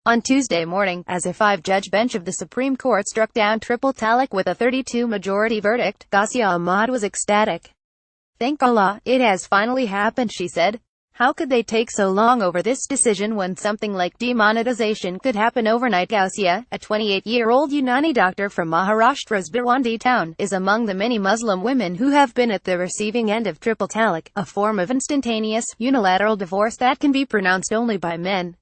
on Tuesday morning, as a five-judge bench of the Supreme Court struck down triple talaq with a 32-majority verdict. Gausiya Ahmad was ecstatic. "Thank Allah, it has finally happened," she said. "How could they take so long over this decision when something like demonetization could happen overnight?" Gausiya, a 28-year-old Unani doctor from Maharashtra's Bhiwandi town, is among the many Muslim women who have been at the receiving end of triple talaq, a form of instantaneous, unilateral divorce that can be pronounced only by men.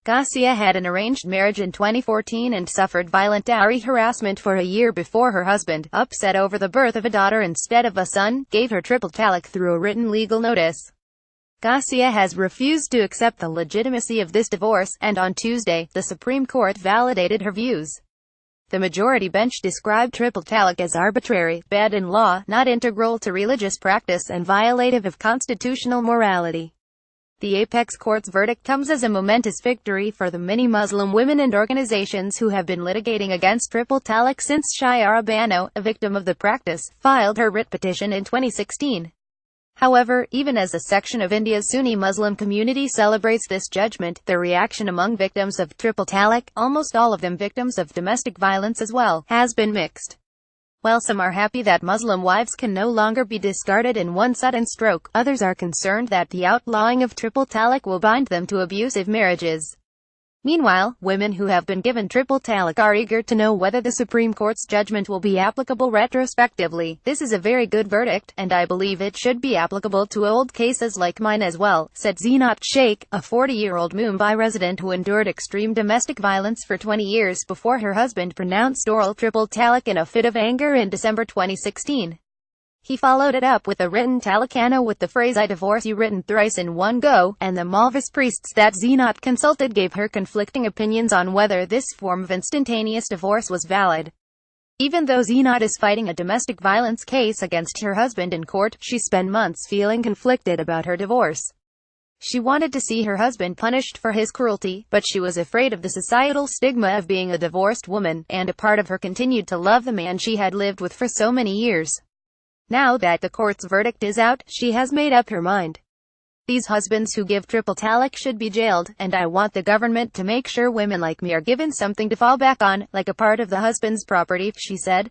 Gausiya had an arranged marriage in 2014 and suffered violent dowry harassment for a year before her husband, upset over the birth of a daughter instead of a son, gave her triple talaq through a written legal notice. Gausiya has refused to accept the legitimacy of this divorce, and on Tuesday, the Supreme Court validated her views. The majority bench described triple talaq as arbitrary, bad in law, not integral to religious practice, and violative of constitutional morality. The apex court's verdict comes as a momentous victory for the many Muslim women and organizations who have been litigating against triple talaq since Shayara Bano, a victim of the practice, filed her writ petition in 2016. However, even as a section of India's Sunni Muslim community celebrates this judgment, the reaction among victims of triple talaq, almost all of them victims of domestic violence as well, has been mixed. While some are happy that Muslim wives can no longer be discarded in one sudden stroke, others are concerned that the outlawing of triple talaq will bind them to abusive marriages. Meanwhile, women who have been given triple talaq are eager to know whether the Supreme Court's judgment will be applicable retrospectively. "This is a very good verdict, and I believe it should be applicable to old cases like mine as well," said Zinat Sheikh, a 40-year-old Mumbai resident who endured extreme domestic violence for 20 years before her husband pronounced oral triple talaq in a fit of anger in December 2016. He followed it up with a written talaqana with the phrase "I divorce you" written thrice in one go, and the Malvis priests that Zinat consulted gave her conflicting opinions on whether this form of instantaneous divorce was valid. Even though Zinat is fighting a domestic violence case against her husband in court, she spent months feeling conflicted about her divorce. She wanted to see her husband punished for his cruelty, but she was afraid of the societal stigma of being a divorced woman, and a part of her continued to love the man she had lived with for so many years. Now that the court's verdict is out, she has made up her mind. "These husbands who give triple talaq should be jailed, and I want the government to make sure women like me are given something to fall back on, like a part of the husband's property," she said.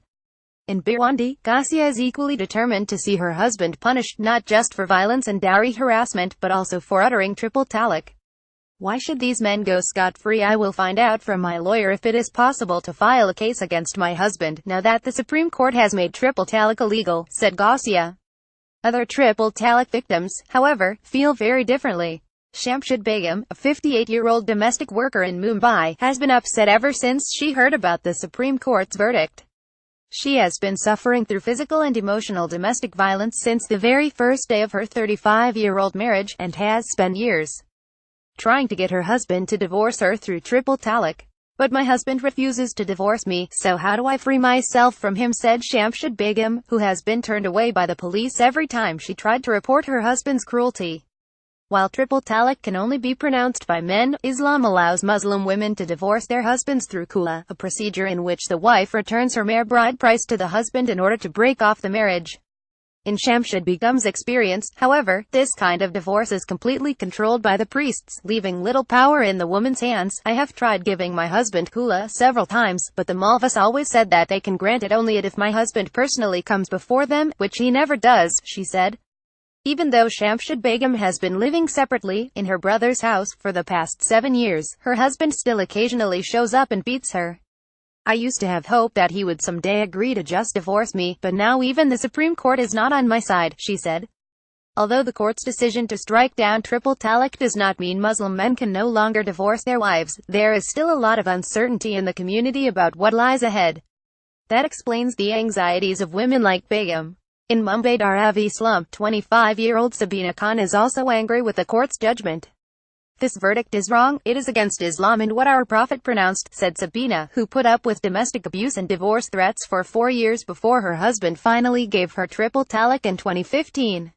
In Bhiwandi, Gausiya is equally determined to see her husband punished not just for violence and dowry harassment, but also for uttering triple talaq. "Why should these men go scot-free? I will find out from my lawyer if it is possible to file a case against my husband, now that the Supreme Court has made triple talaq illegal," said Gausiya. Other triple talaq victims, however, feel very differently. Shamshad Begum, a 58-year-old domestic worker in Mumbai, has been upset ever since she heard about the Supreme Court's verdict. She has been suffering through physical and emotional domestic violence since the very first day of her 35-year-old marriage, and has spent years trying to get her husband to divorce her through triple talaq. "But my husband refuses to divorce me, so how do I free myself from him?" said Shamshad Begum, who has been turned away by the police every time she tried to report her husband's cruelty. While triple talaq can only be pronounced by men, Islam allows Muslim women to divorce their husbands through khula, a procedure in which the wife returns her mere bride price to the husband in order to break off the marriage. In Shamshad Begum's experience, however, this kind of divorce is completely controlled by the priests, leaving little power in the woman's hands. "I have tried giving my husband khula several times, but the Malvis always said that they can grant it only if my husband personally comes before them, which he never does," she said. Even though Shamshad Begum has been living separately, in her brother's house, for the past 7 years, her husband still occasionally shows up and beats her. "I used to have hope that he would someday agree to just divorce me, but now even the Supreme Court is not on my side," she said. Although the court's decision to strike down triple talaq does not mean Muslim men can no longer divorce their wives, there is still a lot of uncertainty in the community about what lies ahead. That explains the anxieties of women like Begum. In Mumbai Dharavi slump, 25-year-old Sabina Khan is also angry with the court's judgment. "This verdict is wrong, it is against Islam and what our Prophet pronounced," said Sabina, who put up with domestic abuse and divorce threats for 4 years before her husband finally gave her triple talaq in 2015.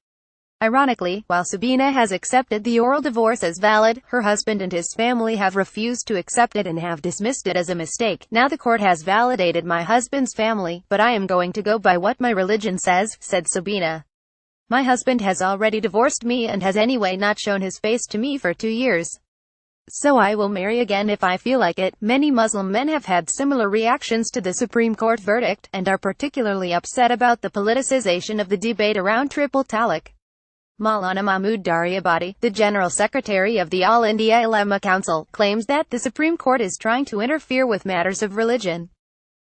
Ironically, while Sabina has accepted the oral divorce as valid, her husband and his family have refused to accept it and have dismissed it as a mistake. "Now the court has validated my husband's family, but I am going to go by what my religion says," said Sabina. "My husband has already divorced me and has anyway not shown his face to me for 2 years. So I will marry again if I feel like it. Many Muslim men have had similar reactions to the Supreme Court verdict, and are particularly upset about the politicization of the debate around triple talaq. Maulana Mahmood Daryabadi, the General Secretary of the All India Ulema Council, claims that the Supreme Court is trying to interfere with matters of religion.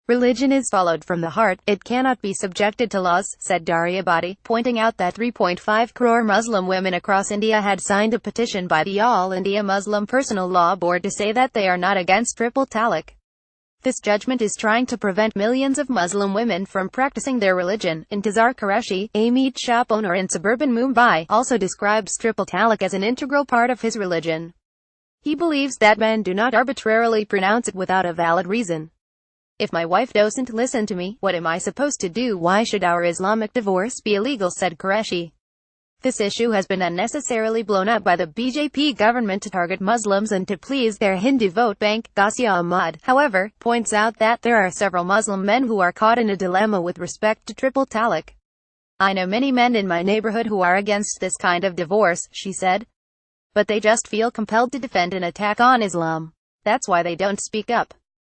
Religion is followed from the heart, it cannot be subjected to laws, said Daryabadi, pointing out that 3.5 crore Muslim women across India had signed a petition by the All India Muslim Personal Law Board to say that they are not against triple talaq. This judgment is trying to prevent millions of Muslim women from practicing their religion. Intizar Qureshi, a meat shop owner in suburban Mumbai, also describes triple talaq as an integral part of his religion. He believes that men do not arbitrarily pronounce it without a valid reason. If my wife doesn't listen to me, what am I supposed to do? Why should our Islamic divorce be illegal? Said Qureshi. This issue has been unnecessarily blown up by the BJP government to target Muslims and to please their Hindu vote bank. Gausiya Ahmad, however, points out that there are several Muslim men who are caught in a dilemma with respect to triple talaq. I know many men in my neighborhood who are against this kind of divorce, she said. But they just feel compelled to defend an attack on Islam. That's why they don't speak up.